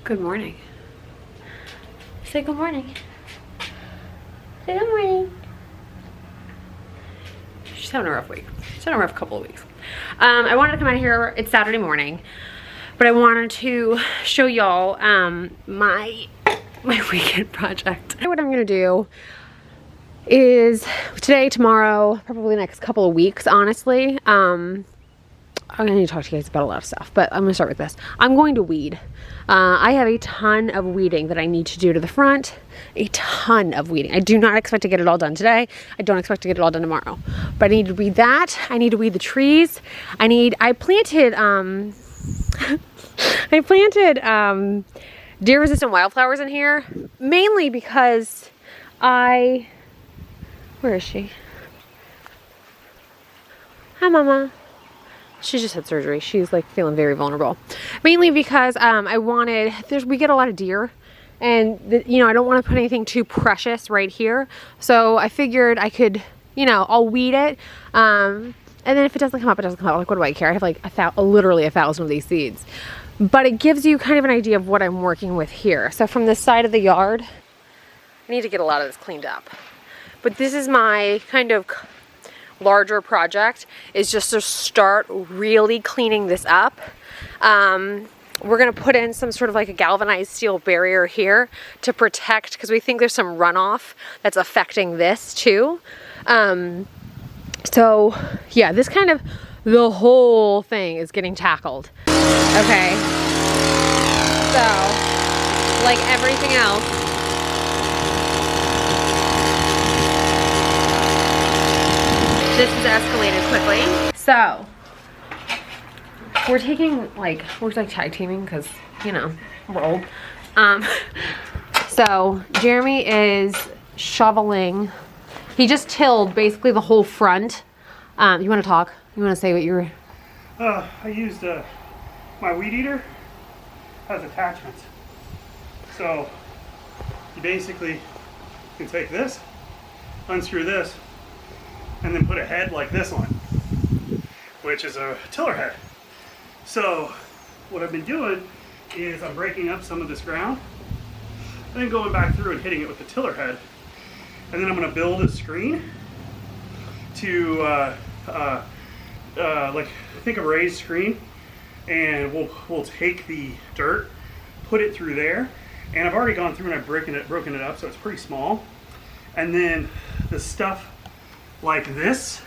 Good morning. Say good morning. Say good morning. She's having a rough week. She's having a rough couple of weeks. I wanted to come out here. It's Saturday morning, but I wanted to show y'all my weekend project. What I'm gonna do is today, tomorrow, probably the next couple of weeks, honestly. I'm gonna need to talk to you guys about a lot of stuff, but I'm gonna start with this. I'm going to weed. I have a ton of weeding that I need to do to the front. A ton of weeding. I do not expect to get it all done today. I don't expect to get it all done tomorrow. But I need to weed that. I need to weed the trees. I planted deer resistant wildflowers in here, mainly because where is she? Hi, Mama. She just had surgery. She's like feeling very vulnerable. Mainly because we get a lot of deer, and I don't want to put anything too precious right here. So I figured I could, I'll weed it. And then if it doesn't come up, it doesn't come up. Like, what do I care? I have like literally 1,000 of these seeds. But it gives you kind of an idea of what I'm working with here. So from this side of the yard, I need to get a lot of this cleaned up. But this is my kind of larger project, is just to start really cleaning this up. We're gonna put in some sort of like a galvanized steel barrier here to protect, because we think there's some runoff that's affecting this too. So yeah, this kind of, the whole thing is getting tackled. Okay, so like everything else, this has escalated quickly. So we're like tag teaming because we're old. So Jeremy is shoveling. He just tilled basically the whole front. You want to talk? You want to say what you were? I used my weed eater has attachments. So you basically can take this, unscrew this, and then put a head like this one, which is a tiller head. So what I've been doing is I'm breaking up some of this ground and then going back through and hitting it with the tiller head. And then I'm going to build a screen to like, think of a raised screen, and we'll take the dirt, put it through there, and I've already gone through and I've broken it up, so it's pretty small. And then the stuff like this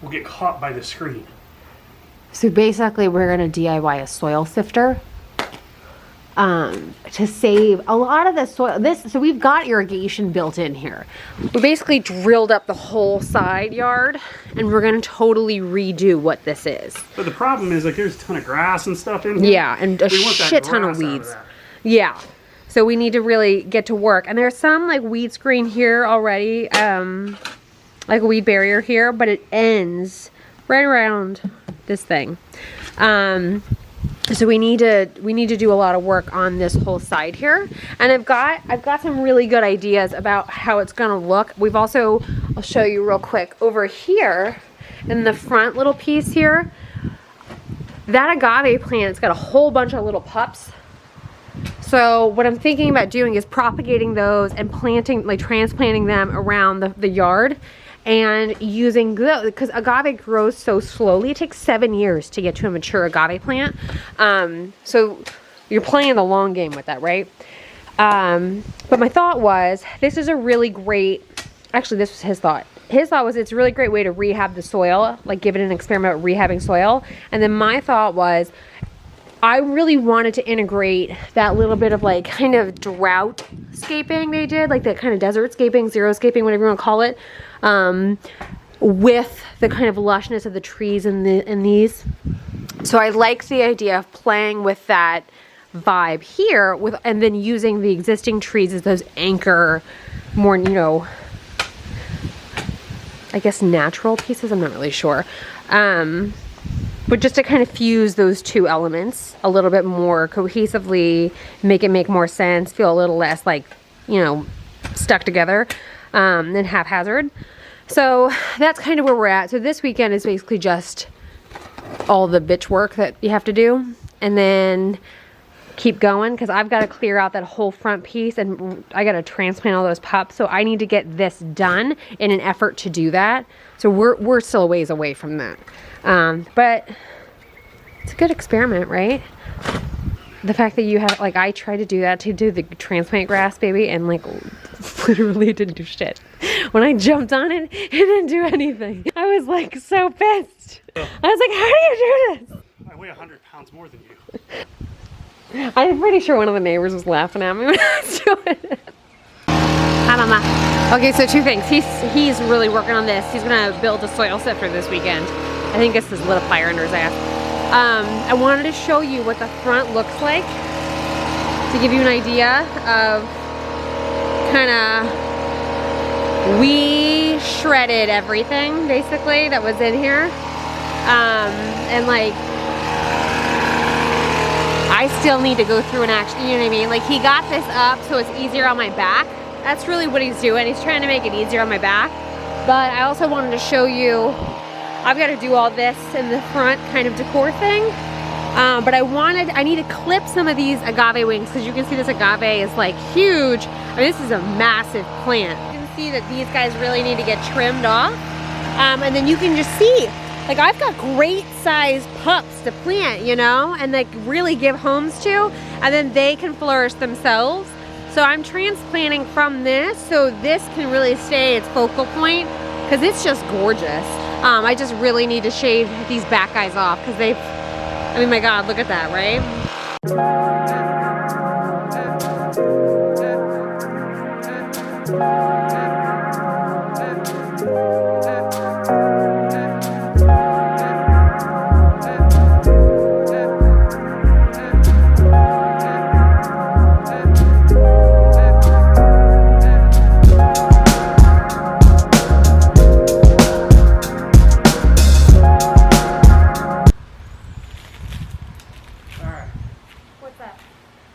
will get caught by the screen. So basically we're going to DIY a soil sifter to save a lot of the soil. So we've got irrigation built in here. We basically drilled up the whole side yard, and we're going to totally redo what this is. But the problem is, like, there's a ton of grass and stuff in here. Yeah, and a shit ton of weeds. Yeah. So we need to really get to work. And there's some like weed screen here already, like a weed barrier here, but it ends right around this thing. So we need to do a lot of work on this whole side here. And I've got some really good ideas about how it's gonna look. We've also, I'll show you real quick over here in the front little piece here. That agave plant, it's got a whole bunch of little pups. So what I'm thinking about doing is propagating those and transplanting them around the yard, and using those, because agave grows so slowly. It takes 7 years to get to a mature agave plant. So you're playing the long game with that, right? But my thought was, this is a really great, actually this was his thought. His thought was it's a really great way to rehab the soil, like give it an experiment with rehabbing soil. And then my thought was, I really wanted to integrate that little bit of like kind of drought scaping they did, like that kind of desert scaping, zero scaping, whatever you want to call it, with the kind of lushness of the trees in these. So I liked the idea of playing with that vibe here, and then using the existing trees as those anchor, more, I guess natural pieces. I'm not really sure. But just to kind of fuse those two elements a little bit more cohesively, make it make more sense, feel a little less like, stuck together, than haphazard. So that's kind of where we're at. So this weekend is basically just all the bitch work that you have to do. And then keep going because I've got to clear out that whole front piece and I got to transplant all those pups. So I need to get this done in an effort to do that. So we're still a ways away from that. But it's a good experiment, right? The fact that you have, like, I tried to do that, to do the transplant grass, baby, and like literally didn't do shit. When I jumped on it, it didn't do anything. I was like so pissed. I was like, how do you do this? I weigh 100 pounds more than you. I'm pretty sure one of the neighbors was laughing at me when I was doing it. I don't know. Okay, so two things. He's really working on this. He's gonna build a soil sifter this weekend. I think it's this lit a fire under his ass. I wanted to show you what the front looks like to give you an idea of kind of, we shredded everything basically that was in here. And like, I still need to go through and actually, you know what I mean? Like, he got this up so it's easier on my back. That's really what he's doing. He's trying to make it easier on my back. But I also wanted to show you, I've got to do all this in the front kind of decor thing. But I need to clip some of these agave wings because you can see this agave is like huge. I mean, this is a massive plant. You can see that these guys really need to get trimmed off. And then you can just see, like, I've got great sized pups to plant, you know, and like really give homes to, and then they can flourish themselves. So I'm transplanting from this so this can really stay its focal point because it's just gorgeous. I just really need to shave these back guys off because they've, I mean, my God, look at that, right?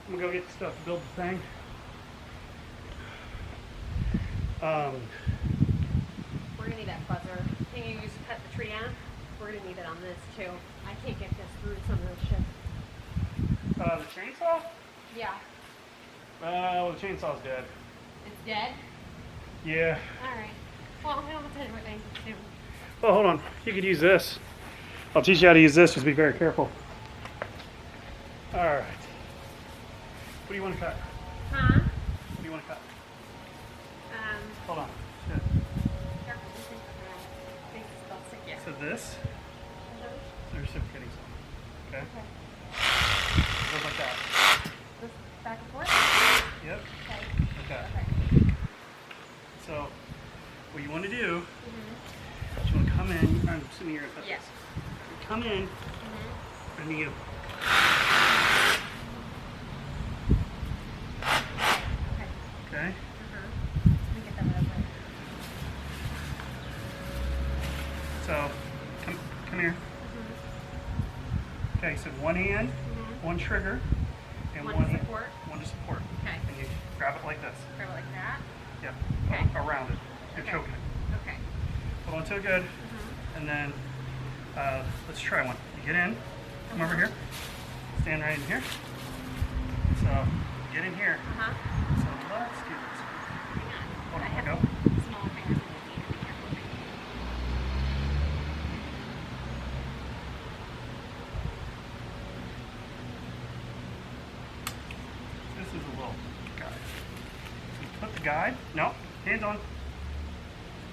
I'm gonna go get the stuff to build the thing. We're gonna need that buzzer. Can you use cut the tree down? We're gonna need it on this too. I can't get this through some of this shit. The chainsaw? Yeah. Well, the chainsaw's dead. It's dead? Yeah. Alright. Well, we don't have to do anything soon. Well, hold on. You could use this. I'll teach you how to use this. Just be very careful. Alright. What do you want to cut? Huh? What do you want to cut? Hold on. Shit. So this, the reciprocating saw. Okay? Goes like that. This back and forth? Yep. Okay. Okay. Okay. So, what you want to do, is you want to come in, I'm assuming you're going to cut Yes. this. You come in, and you okay? Let me get that one over. So, come here. Okay, so one hand, one trigger, and One one to hand, support. one to support. Okay. And you grab it like this. Grab it like that. Yep. Okay. Around it. You're Okay. choking it. Okay. Hold on to it good. And then, let's try one. You get in, come over here, stand right in here. So, get in here. So let's do this. Hold on, let go. Small fingers. I need to be careful. This is a little guide. So you put the guide, no, hands on.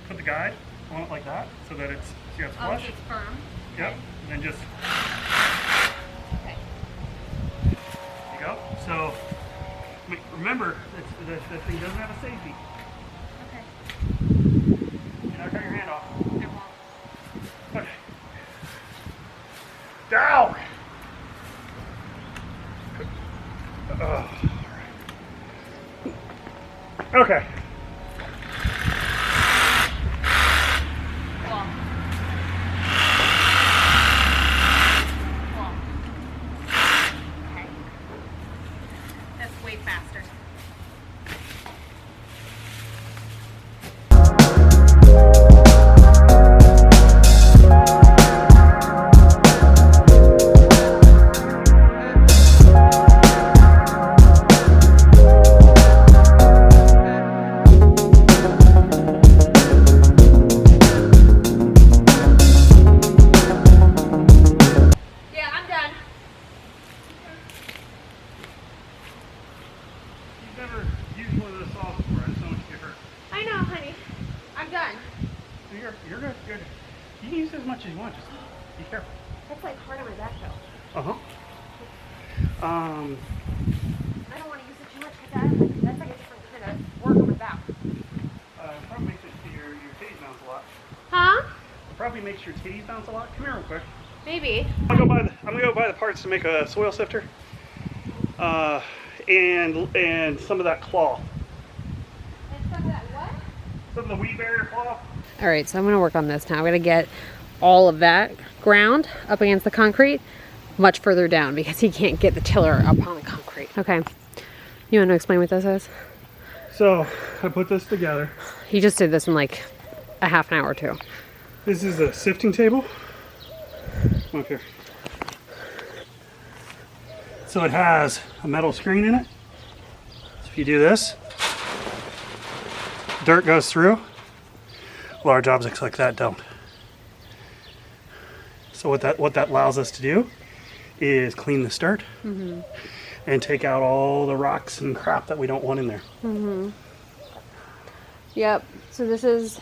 Put the guide on it like that so that it's, see how it's flush? It's firm. Yep, and then just, Okay. there you go. So, remember, the thing doesn't have a safety. Okay. You're not cutting your hand off. I won't. Okay. Down! Okay. Cool. Cool. Okay. That's way faster. never used one of those saws before. I just don't want you to get hurt. I know, honey. I'm done. You're good. Good. You can use it as much as you want. Just be careful. That's like hard on my back though. Uh-huh. I don't want to use it too much because that's like a different kind of work on my back. Probably makes your titties bounce a lot. Huh? Probably makes your titties bounce a lot. Come here real quick. Maybe. I'm gonna go buy the parts to make a soil sifter. And some of that claw. And some of that what? Some of the weed barrier claw. All right, so I'm gonna work on this now. I'm gonna get all of that ground up against the concrete much further down because he can't get the tiller up on the concrete. Okay, you want to explain what this is? So I put this together. He just did this in like a half an hour or two. This is a sifting table. Come up here. So it has a metal screen in it. So if you do this, dirt goes through. Large objects like that don't. So what that allows us to do is clean this dirt and take out all the rocks and crap that we don't want in there. Yep. So this is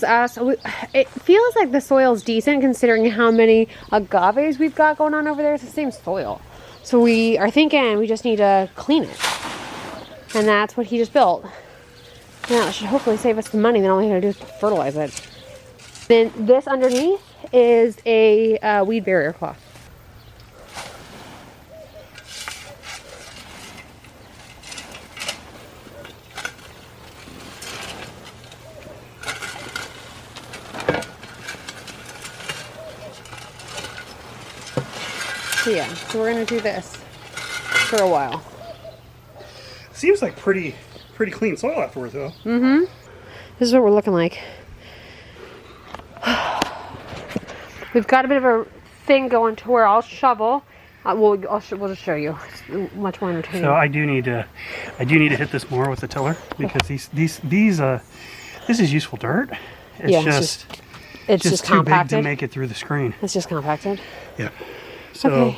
us. It feels like the soil's decent considering how many agaves we've got going on over there. It's the same soil. So we are thinking we just need to clean it. And that's what he just built. Yeah, it should hopefully save us some money. Then all we gotta do is fertilize it. Then this underneath is a weed barrier cloth. So yeah, so we're gonna do this for a while. Seems like pretty clean soil afterwards though. This is what we're looking like. We've got a bit of a thing going to where I'll shovel. We'll just show you. It's much more entertaining. So I do need to hit this more with the tiller because this is useful dirt. It's just too big to make it through the screen. It's just compacted. Yeah. So Okay.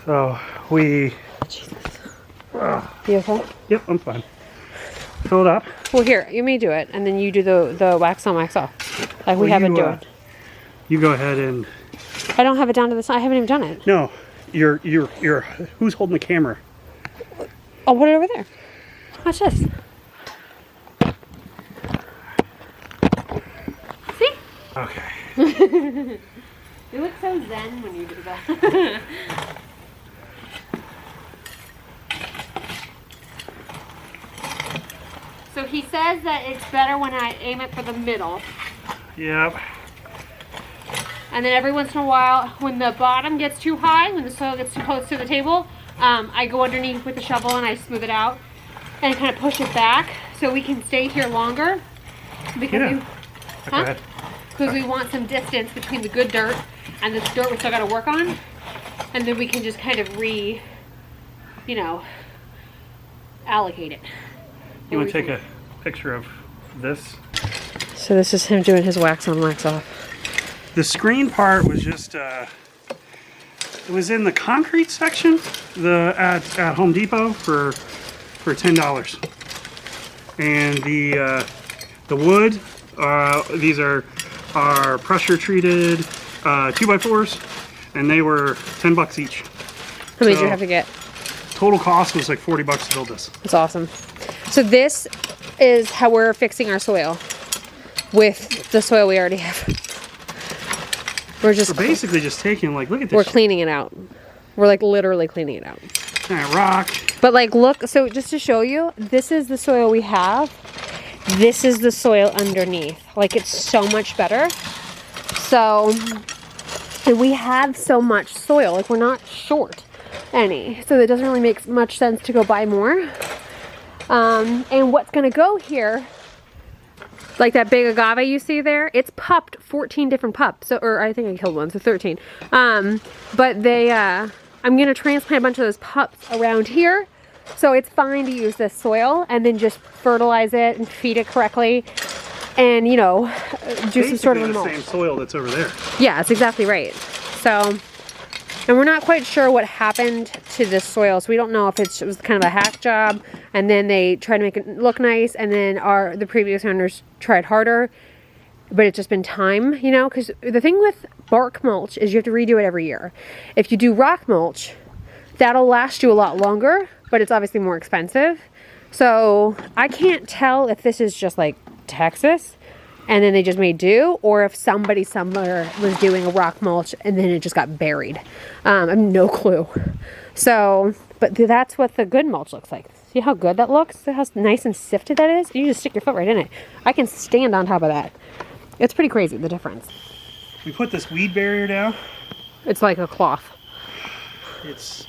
so we. Jesus. You okay? Yep, I'm fine. Fill it up. Well, here, you may do it, and then you do the wax on, wax off, like we have been doing. You go ahead and. I don't have it down to the side. I haven't even done it. No, you're. Who's holding the camera? I'll put it over there. Watch this. See? Okay. You look so zen when you do that. So he says that it's better when I aim it for the middle. Yep. And then every once in a while, when the bottom gets too high, when the soil gets too close to the table, I go underneath with the shovel and I smooth it out and kind of push it back so we can stay here longer. Because because we want some distance between the good dirt and the dirt we still got to work on. And then we can just kind of allocate it. You want to take a picture of this? So this is him doing his wax on, wax off. The screen part was just, it was in the concrete section at Home Depot for $10. And the wood, these are pressure treated 2x4s, and they were $10 each. How many did you have to get? Total cost was like $40 to build this. That's awesome. So this is how we're fixing our soil with the soil we already have. We're basically just taking, like, look at this. We're cleaning it out. We're like literally cleaning it out. Rock. But like, look, so just to show you, this is the soil we have. This is the soil underneath. Like, it's so much better. So, and we have so much soil. Like, we're not short any. So it doesn't really make much sense to go buy more. And what's going to go here, like that big agave you see there, it's pupped 14 different pups. So, or I think I killed one, so 13. But they, I'm going to transplant a bunch of those pups around here. So it's fine to use this soil and then just fertilize it and feed it correctly. And, do some sort of the same soil that's over there. Yeah, that's exactly right. So And we're not quite sure what happened to this soil. So we don't know if it was kind of a hack job and then they tried to make it look nice and then the previous owners tried harder. But it's just been time, you know, because the thing with bark mulch is you have to redo it every year. If you do rock mulch, that'll last you a lot longer, but it's obviously more expensive. So I can't tell if this is just like Texas and then they just made do, or if somebody somewhere was doing a rock mulch and then it just got buried. I have no clue. So, but that's what the good mulch looks like. See how good that looks? See how nice and sifted that is? You just stick your foot right in it. I can stand on top of that. It's pretty crazy, the difference. We put this weed barrier down. It's like a cloth. It's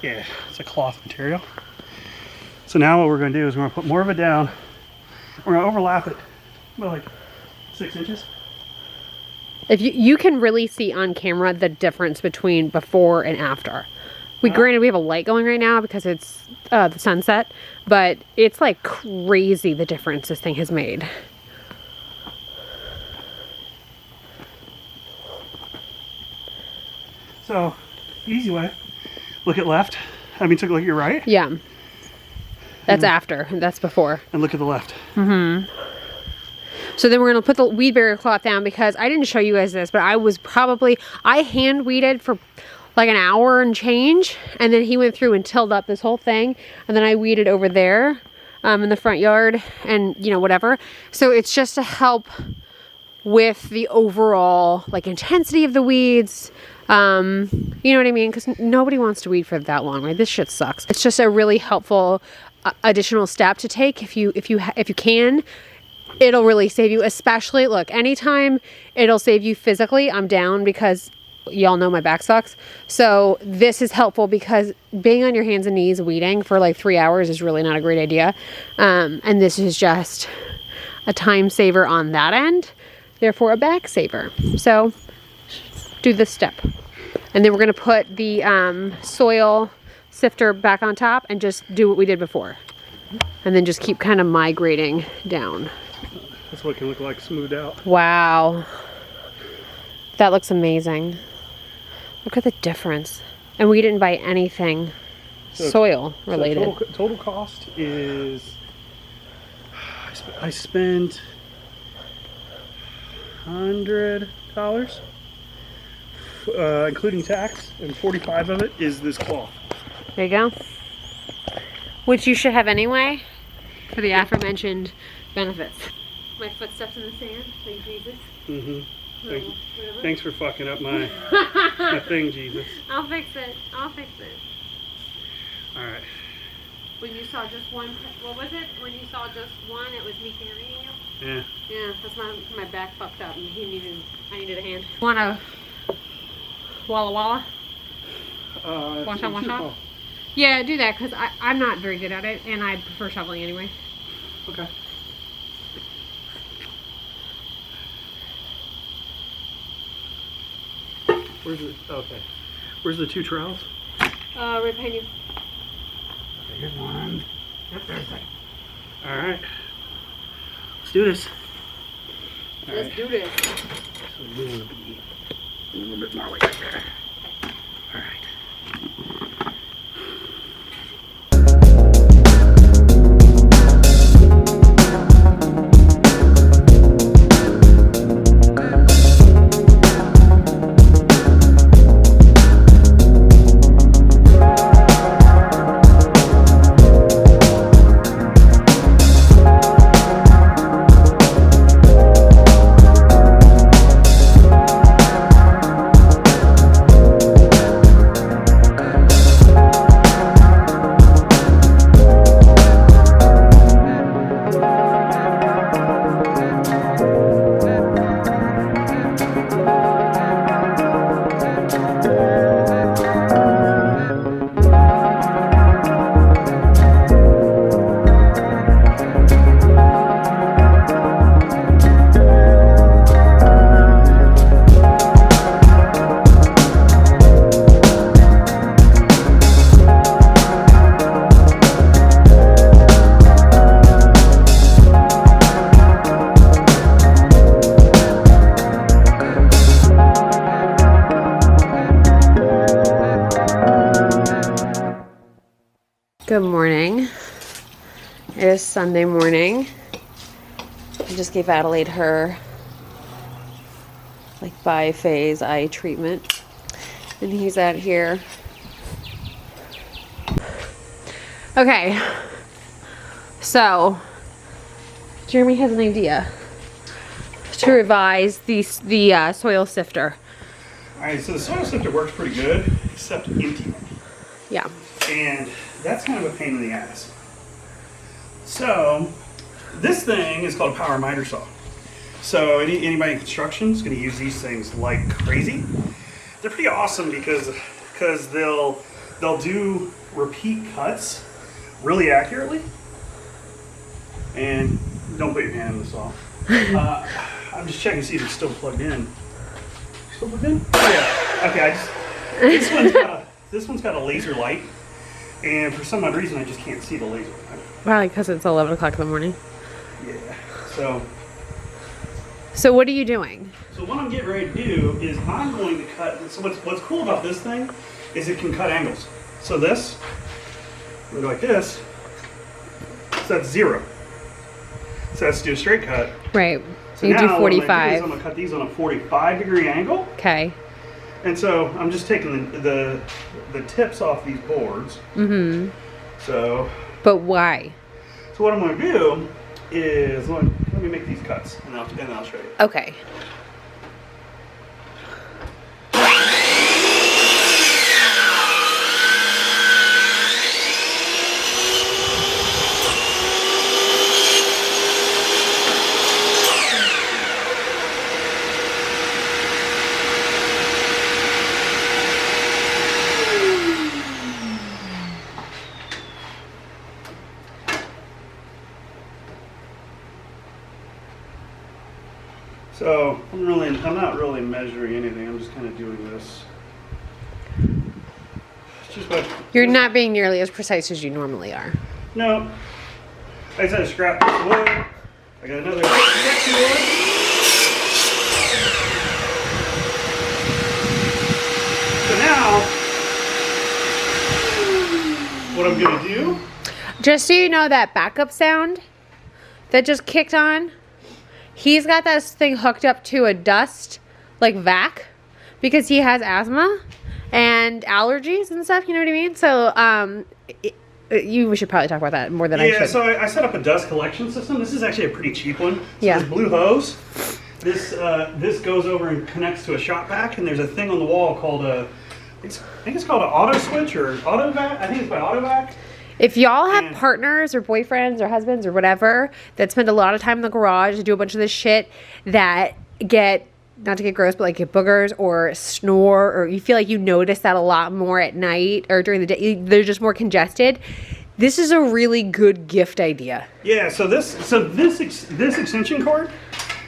a cloth material. So now what we're going to do is we're going to put more of it down. We're going to overlap it about like 6 inches. If you can really see on camera the difference between before and after. Granted, we have a light going right now because it's the sunset, but it's like crazy the difference this thing has made. So, easy way. Look at left. I mean, take a look at your right. Yeah. That's after. That's before. And look at the left. Mm-hmm. So then we're going to put the weed barrier cloth down because I didn't show you guys this, but I hand weeded for like an hour and change. And then he went through and tilled up this whole thing. And then I weeded over there in the front yard and, you know, whatever. So it's just to help with the overall like intensity of the weeds. You know what I mean? Because nobody wants to weed for that long, right? This shit sucks. It's just a really helpful additional step to take if you can. It'll really save you, especially, look, anytime it'll save you physically, I'm down because y'all know my back sucks. So this is helpful because being on your hands and knees weeding for like 3 hours is really not a great idea. And this is just a time saver on that end, therefore a back saver. So do this step. And then we're going to put the soil sifter back on top and just do what we did before. And then just keep kind of migrating down. That's what it can look like smoothed out. Wow. That looks amazing. Look at the difference. And we didn't buy anything soil related. So total cost is, I spent $100, including tax, and 45 of it is this cloth. There you go. Which you should have anyway for the aforementioned benefits. My footsteps in the sand, thank Jesus. Mm-hmm. Thanks for fucking up my thing, Jesus. I'll fix it. Alright. When you saw just one, what was it? When you saw just one, it was me carrying you? Yeah. Yeah, that's my back fucked up and I needed a hand. Want a Walla Walla? One shot? Yeah, do that because I'm not very good at it and I prefer shoveling anyway. Okay. Where's the 2 trowels? Right behind you. Okay, here's one. Yep, there's that. Alright. Let's do this. Let's do this. So we want to be a little bit more like there. Alright. Good morning. It is Sunday morning. I just gave Adelaide her like bi-phase eye treatment. And he's out here. Okay. So, Jeremy has an idea to revise the soil sifter. Alright, so the soil sifter works pretty good, except empty. Yeah. And that's kind of a pain in the ass. So, this thing is called a power miter saw. So, anybody in construction is going to use these things like crazy. They're pretty awesome because they'll do repeat cuts really accurately. And don't put your hand in the saw. I'm just checking to see if it's still plugged in. Still plugged in? Oh, yeah. Okay. This one's got a laser light, and for some odd reason I just can't see the laser light. Probably because it's 11 o'clock in the morning. Yeah. So what are you doing? So what I'm getting ready to do is I'm going to cut. So what's cool about this thing is it can cut angles. So this, look like this. So that's 0. So that's do a straight cut. Right. So you do now 45. I'm gonna cut these on a 45-degree angle. Okay. And so I'm just taking the tips off these boards. Mm-hmm. So. But why? So what I'm going to do is let me make these cuts, and then I'll show you. Okay. So I'm not really measuring anything. I'm just kind of doing this. It's just what You're not being nearly as precise as you normally are. No. I just had to scrap this wood. I got another section wood. So now, what I'm gonna do? Just so you know, that backup sound that just kicked on, he's got this thing hooked up to a dust, like vac, because he has asthma and allergies and stuff, you know what I mean? So, you should probably talk about that more than I should. Yeah, so I set up a dust collection system. This is actually a pretty cheap one. So yeah. This blue hose, this goes over and connects to a shop vac, and there's a thing on the wall called I think it's called an auto switch or auto vac. I think it's by auto vac. If y'all have partners or boyfriends or husbands or whatever that spend a lot of time in the garage to do a bunch of this shit that get, not to get gross, but like get boogers or snore, or you feel like you notice that a lot more at night or during the day, they're just more congested, this is a really good gift idea. Yeah, so this extension cord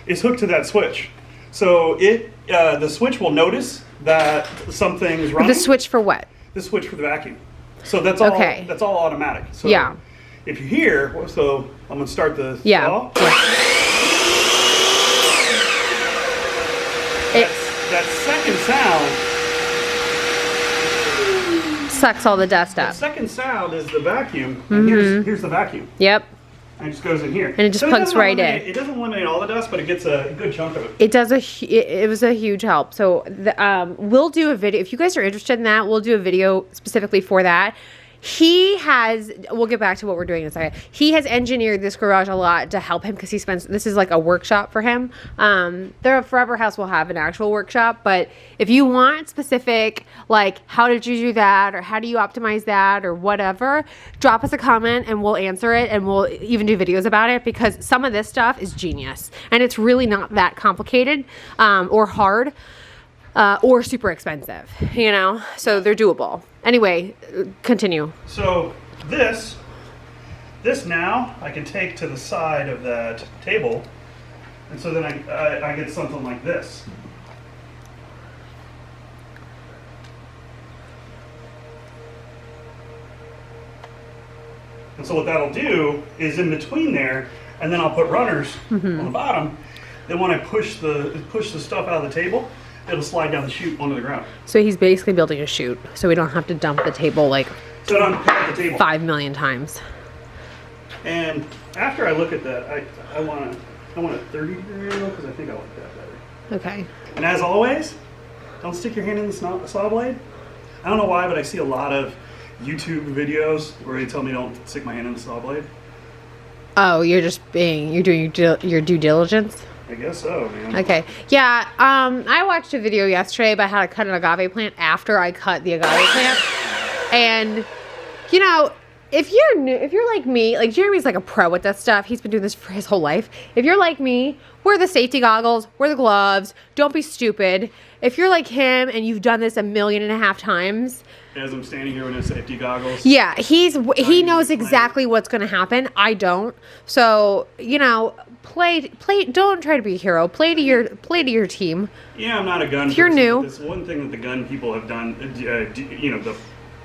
is hooked to that switch. So the switch will notice that something's running. The switch for what? The switch for the vacuum. So that's all. Okay. That's all automatic. So yeah. If you hear, so I'm gonna start the saw. Yeah. That second sound sucks all the dust up. The second sound is the vacuum. And here's the vacuum. Yep. And it just goes in here. And it just plugs right in. It doesn't eliminate all the dust, but it gets a good chunk of it. It does it was a huge help. So we'll do a video. If you guys are interested in that, we'll do a video specifically for that. We'll get back to what we're doing in a second. He has engineered this garage a lot to help him because this is like a workshop for him. The Forever House will have an actual workshop, but if you want specific, like, how did you do that, or how do you optimize that, or whatever, drop us a comment and we'll answer it, and we'll even do videos about it, because some of this stuff is genius and it's really not that complicated or hard. Or super expensive, so they're doable. Anyway, continue. So this now I can take to the side of that table, and so then I get something like this. And so what that'll do is in between there, and then I'll put runners on the bottom. Then when I push the stuff out of the table, it'll slide down the chute onto the ground. So he's basically building a chute, so we don't have to dump the table like So it on the table. 5 million times. And after I look at that, I want a 30 degree angle because I think I like that better. Okay. And as always, don't stick your hand in the saw blade. I don't know why, but I see a lot of YouTube videos where they tell me don't stick my hand in the saw blade. Oh, you're doing your due diligence? I guess so, man. Okay. Yeah, I watched a video yesterday about how to cut an agave plant after I cut the agave plant. And, you know, if you're like me, like Jeremy's like a pro at that stuff. He's been doing this for his whole life. If you're like me, wear the safety goggles, wear the gloves, don't be stupid. If you're like him and you've done this 1.5 million times. As I'm standing here with his safety goggles. Yeah, he knows exactly what's going to happen. I don't. So, you know, play. Don't try to be a hero. Play to your team. Yeah, I'm not a gun. If you're new, it's one thing that the gun people have done. You know, the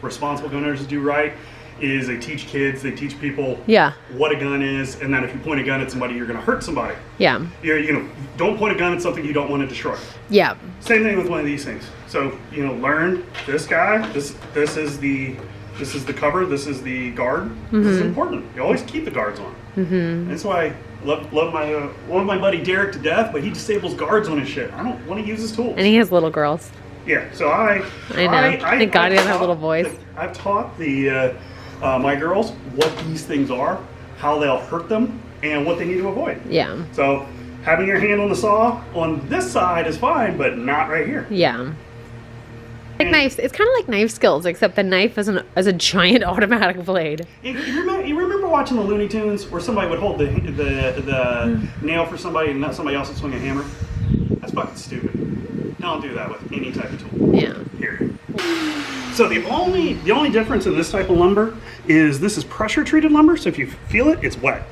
responsible gun owners do right is they teach kids, they teach people what a gun is, and that if you point a gun at somebody, you're going to hurt somebody. Yeah. You know, don't point a gun at something you don't want to destroy. Yeah. Same thing with one of these things. So, you know, learn this guy. This is the cover. This is the guard. This is important. You always keep the guards on. That's why I love my buddy Derek to death, but he disables guards on his shit. I don't want to use his tools. And he has little girls. Yeah. So I know. Thank God he doesn't have a little voice. I've taught my girls what these things are, how they'll hurt them, and what they need to avoid. Yeah. So having your hand on the saw on this side is fine, but not right here. Yeah. Like knives, it's kind of like knife skills, except the knife is a giant automatic blade. You remember watching the Looney Tunes where somebody would hold the nail for somebody and somebody else would swing a hammer? That's fucking stupid. Don't do that with any type of tool. Yeah. Period. So the only difference in this type of lumber is this is pressure treated lumber. So if you feel it, it's wet.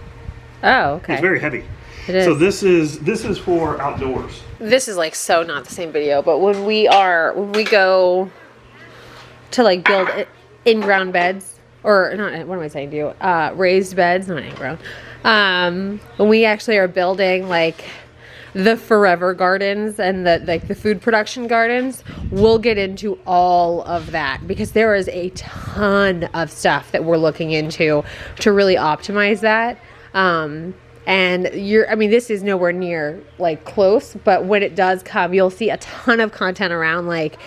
Oh, okay. It's very heavy. It is. So this is for outdoors. This is like so not the same video, but when we go to like build in-ground beds, or not, what am I saying to you? Raised beds, not in-ground. When we actually are building like the forever gardens and the food production gardens, we'll get into all of that because there is a ton of stuff that we're looking into to really optimize that. And this is nowhere near like close, but when it does come, you'll see a ton of content around like,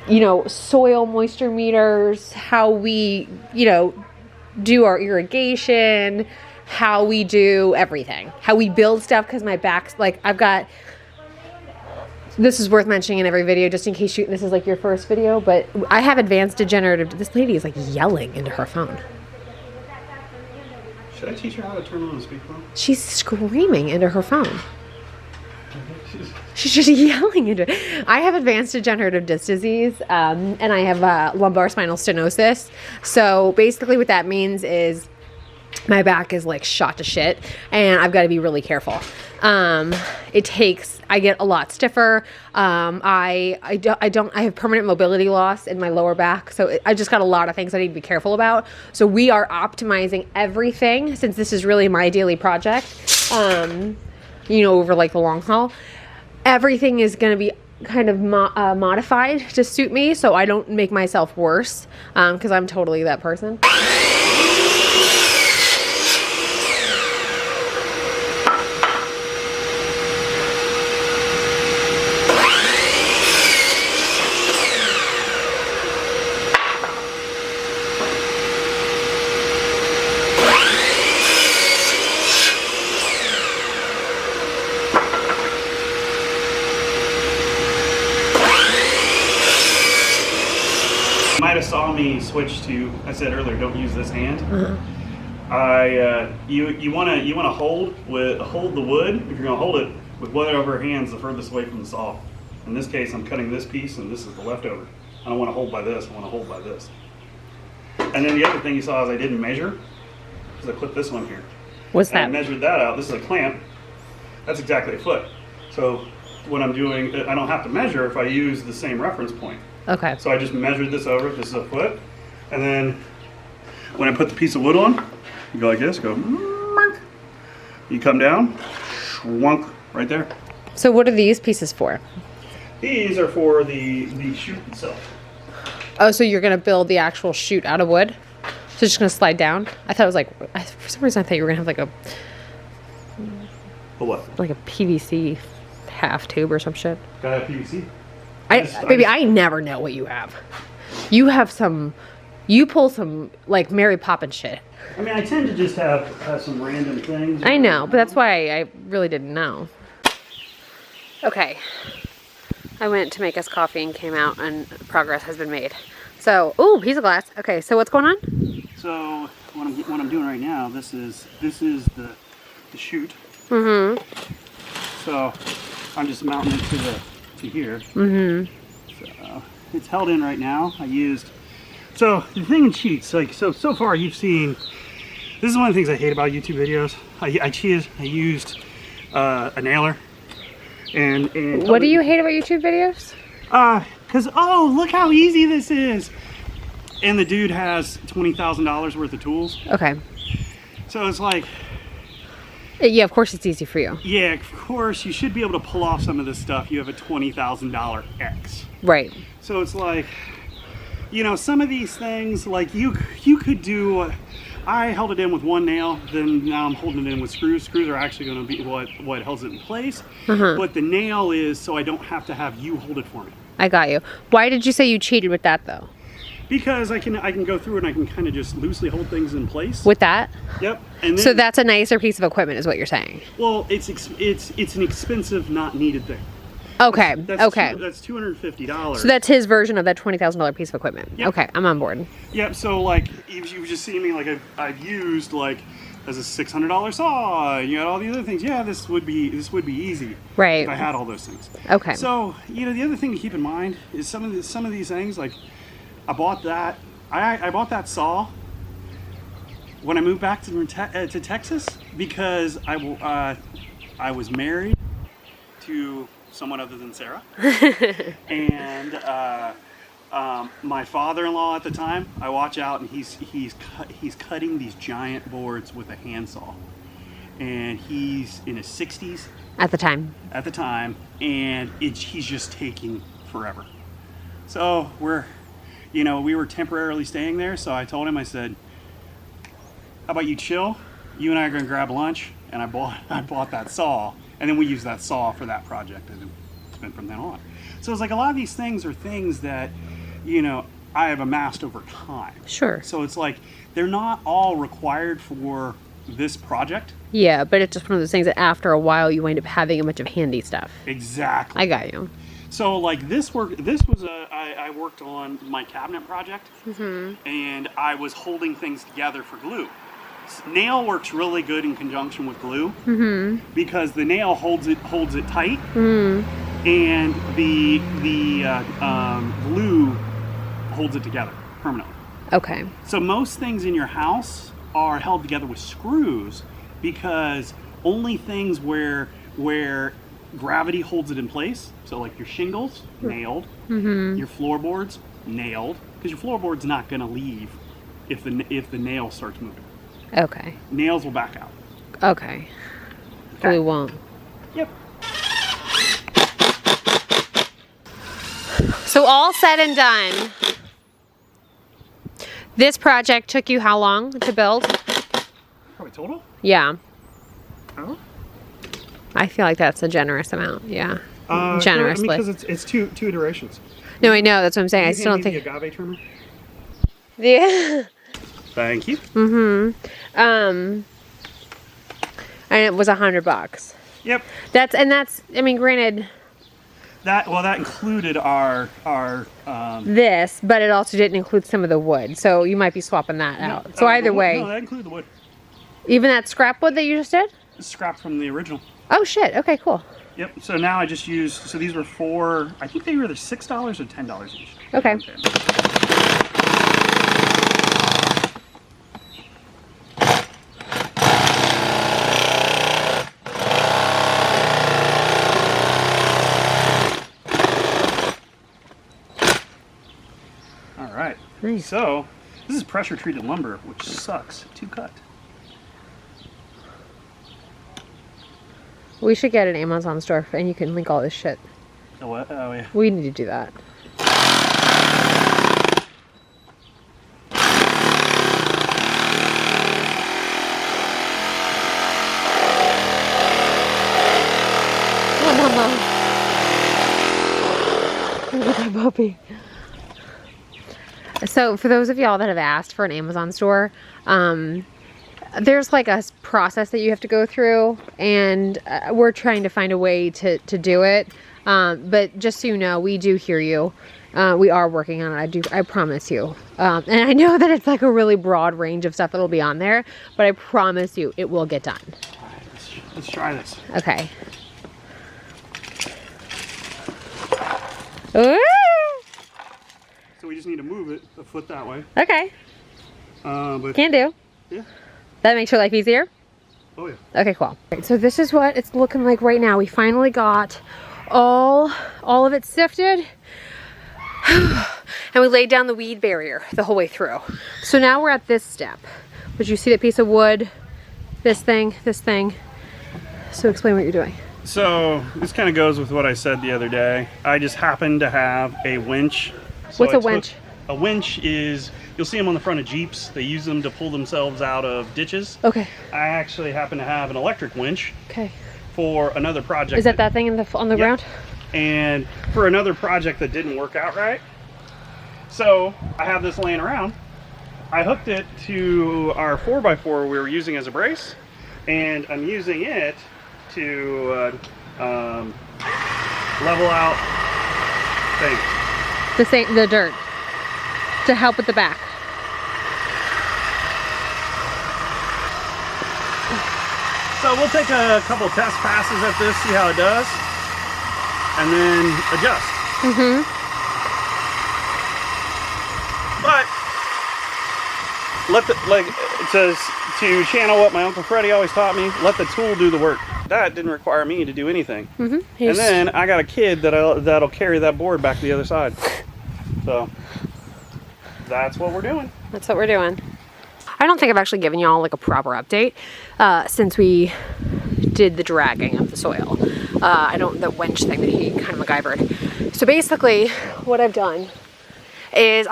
you know, soil moisture meters, how we, you know, do our irrigation, how we do everything, how we build stuff. Cause my back's like, this is worth mentioning in every video, just in case this is like your first video, but I have advanced degenerative. This lady is like yelling into her phone. Should I teach her how to turn on the speakerphone? She's screaming into her phone. She's just yelling into it. I have advanced degenerative disc disease, and I have lumbar spinal stenosis. So basically what that means is my back is like shot to shit, and I've got to be really careful. I get a lot stiffer. I have permanent mobility loss in my lower back. So I just got a lot of things I need to be careful about. So we are optimizing everything since this is really my daily project, you know, over like the long haul. Everything is going to be kind of modified to suit me so I don't make myself worse, because I'm totally that person. Saw me switch to, I said earlier, don't use this hand. You want to hold the wood. If you're going to hold it with whatever hand's the furthest away from the saw. In this case, I'm cutting this piece, and this is the leftover. I don't want to hold by this. I want to hold by this. And then the other thing you saw is I didn't measure, because I put this one here. What's that? I measured that out. This is a clamp. That's exactly a foot. So what I'm doing, I don't have to measure if I use the same reference point. Okay. So I just measured this over. This is a foot. And then when I put the piece of wood on, you go like this, go, you come down, schwunk, right there. So what are these pieces for? These are for the chute itself. Oh, so you're gonna build the actual chute out of wood? So it's just gonna slide down? I thought it was like, for some reason I thought you were gonna have like A what? a PVC half tube or some shit. Got a PVC? Baby, I never know what you have. You have some, you pull some like Mary Poppins shit. I mean, I tend to just have some random things. I know, but that's why I really didn't know. Okay. I went to make us coffee and came out and progress has been made. So, ooh, piece of glass. Okay, so what's going on? So what I'm doing right now, this is the chute. Mm-hmm. So I'm just mounting it to here. Mm-hmm. So it's held in right now. So the thing in cheats, like so far you've seen. This is one of the things I hate about YouTube videos. I cheated. I used a nailer. And What do you hate about YouTube videos? Cause look how easy this is. And the dude has $20,000 worth of tools. Okay. So it's like, yeah, of course it's easy for you. yeah, of course you should be able to pull off some of this stuff. You have a $20,000 X. Right. So it's like, you know, some of these things, like you could do. I held it in with one nail, then now I'm holding it in with screws. Screws are actually going to be what holds it in place. But the nail is so I don't have to have you hold it for me. I got you. Why did you say you cheated with that though? Because I can go through and I can kind of just loosely hold things in place. With that? Yep. And then, So that's a nicer piece of equipment is what you're saying. well, it's an expensive, not needed thing. Okay. That's Okay. That's $250. So that's his version of that $20,000 piece of equipment. Yep. Okay, I'm on board. Yep. So like you've just seen me like I've used like as a $600 saw. And you got all the other things. Yeah, this would be easy. Right. If I had all those things. Okay. So the other thing to keep in mind is some of these things, like I bought that saw when I moved back to Texas because I was married to someone other than Sarah, and my father-in-law at the time. I watch out, and he's cutting these giant boards with a handsaw, and he's in his 60s At the time. and he's just taking forever. So we were temporarily staying there. So I told him, I said, "How about you chill? You and I are gonna grab lunch." And I bought that saw. And then we used that saw for that project, and it's been from then on. So it's like a lot of these things are things that, I have amassed over time. Sure. So it's like they're not all required for this project. Yeah, but it's just one of those things that after a while you wind up having a bunch of handy stuff. Exactly. I got you. So like I worked on my cabinet project, and I was holding things together for glue. Nail works really good in conjunction with glue because the nail holds it tight, and the glue holds it together permanently. Okay. So most things in your house are held together with screws because only things where gravity holds it in place. So like your shingles, nailed. Your floorboards, nailed, because your floorboard's not going to leave if the nail starts moving. Okay. Nails will back out. Okay. Glue won't. Yep. So all said and done, this project took you how long to build? Probably total? Yeah. Oh. I feel like that's a generous amount. Yeah. Generously. Because it's two iterations. No, I know. That's what I'm saying. I still don't think. The agave trimmer. Yeah. Thank you. And it was $100. Yep. That's. I mean, granted. That included our This, but it also didn't include some of the wood, so you might be swapping that out. So either way. No, that included the wood. Even that scrap wood that you just did? Scrap from the original. Oh shit. Okay. Cool. Yep. So now I just used. So these were I think they were either $6 or $10 each. Okay. All right. Nice. So this is pressure treated lumber, which sucks to cut. We should get an Amazon store and you can link all this shit. Oh, what? Oh yeah. We need to do that. puppy. So for those of y'all that have asked for an Amazon store, there's like a process that you have to go through, and we're trying to find a way to do it. But just so you know, we do hear you. We are working on it. I promise you. And I know that it's like a really broad range of stuff that'll be on there, but I promise you it will get done. All right, let's try this. Okay. Ooh! So we just need to move it a foot that way. Okay. But Can do. yeah. That makes your life easier? Oh yeah. Okay, cool. Right, so this is what it's looking like right now. We finally got all of it sifted. And we laid down the weed barrier the whole way through. So now we're at this step. Would you see that piece of wood? This thing, this thing. So explain what you're doing. So this kind of goes with what I said the other day. I just happen to have a winch. So What's a winch? A winch is, you'll see them on the front of Jeeps. They use them to pull themselves out of ditches. Okay. I actually happen to have an electric winch Okay. for another project. Is that thing on the ground? And for another project that didn't work out right. So I have this laying around. I hooked it to our 4x4 we were using as a brace, and I'm using it to level out things. The dirt. To help with the back. So we'll take a couple test passes at this, see how it does, and then adjust. Mm-hmm. But it says to channel what my Uncle Freddie always taught me, let the tool do the work. That didn't require me to do anything. Mm-hmm. And then I got a kid that'll carry that board back to the other side. So that's what we're doing. That's what we're doing. I don't think I've actually given y'all like a proper update since we did the dragging of the soil. The winch thing that he kind of MacGyvered. So basically what I've done is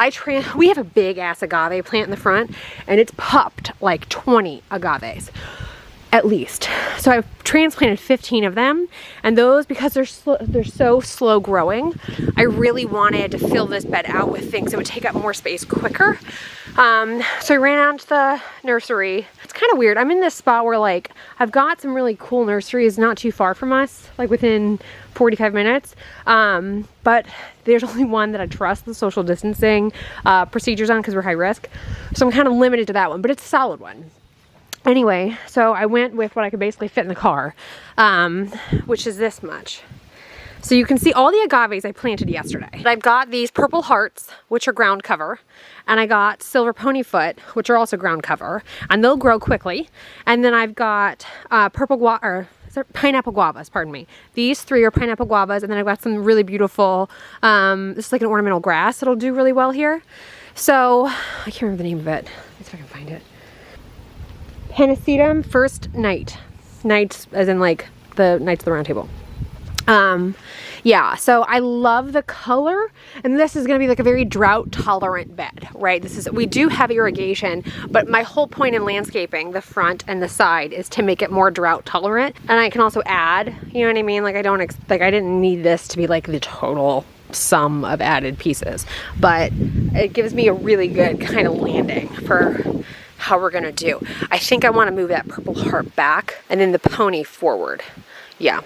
we have a big ass agave plant in the front, and it's popped like 20 agaves at least. So I've transplanted 15 of them, and those, because they're so slow growing, I really wanted to fill this bed out with things that would take up more space quicker. So I ran out to the nursery. It's kind of weird. I'm in this spot where like I've got some really cool nurseries not too far from us, like within 45 minutes. But there's only one that I trust the social distancing procedures on because we're high risk. So I'm kind of limited to that one, but it's a solid one. Anyway, so I went with what I could basically fit in the car, which is this much. So you can see all the agaves I planted yesterday. I've got these purple hearts, which are ground cover, and I got silver ponyfoot, which are also ground cover, and they'll grow quickly. And then I've got pineapple guavas, pardon me. These three are pineapple guavas, and then I've got some really beautiful, this is like an ornamental grass that'll do really well here. So, I can't remember the name of it. Let's see if I can find it. Pennisetum First Night. Nights as in like the Knights of the Round Table. Yeah, so I love the color, and this is going to be like a very drought tolerant bed, right? We do have irrigation, but my whole point in landscaping the front and the side is to make it more drought tolerant. And I can also add, you know what I mean? Like I didn't need this to be like the total sum of added pieces, but it gives me a really good kind of landing for how we're gonna do. I think I want to move that purple heart back and then the pony forward. Yeah.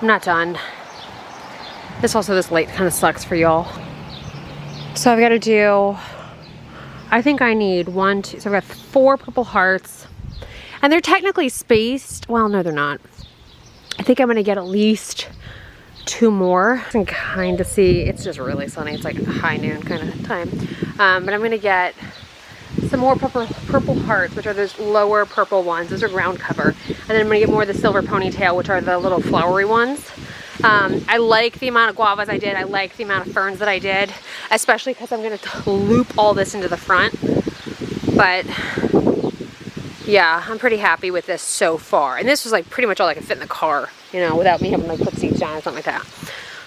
I'm not done. This light kind of sucks for y'all. So I've got to do, I think I need 1, 2, so I've got 4 purple hearts. And they're technically spaced. Well, no, they're not. I think I'm going to get at least 2 more. You can kind of see, it's just really sunny. It's like high noon kind of time. But I'm going to get some more purple hearts, which are those lower purple ones. Those are ground cover. And then I'm going to get more of the silver ponytail, which are the little flowery ones. I like the amount of guavas I did. I like the amount of ferns that I did, especially because I'm going to loop all this into the front. But yeah, I'm pretty happy with this so far. And this was like pretty much all I could fit in the car, you know, without me having to like put seats down or something like that.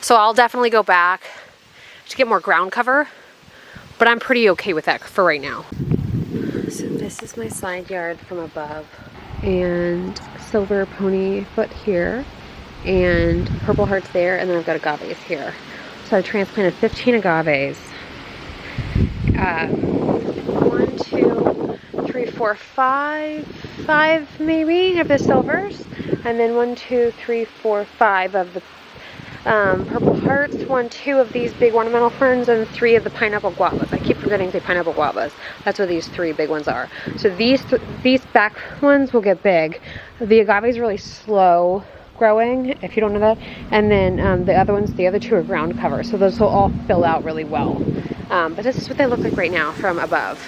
So I'll definitely go back to get more ground cover, but I'm pretty okay with that for right now. So this is my side yard from above, and silver pony foot here, and purple hearts there, and then I've got agaves here. So I transplanted 15 agaves. 1, 2, 3, 4, 5 maybe of the silvers, and then 1, 2, 3, 4, 5 of the purple hearts, 1, 2 of these big ornamental ferns, and 3 of the pineapple guavas. I keep forgetting to say pineapple guavas. That's what these 3 big ones are. So these back ones will get big. The agave is really slow growing, if you don't know that. And then the other 2 are ground cover. So those will all fill out really well. But this is what they look like right now from above.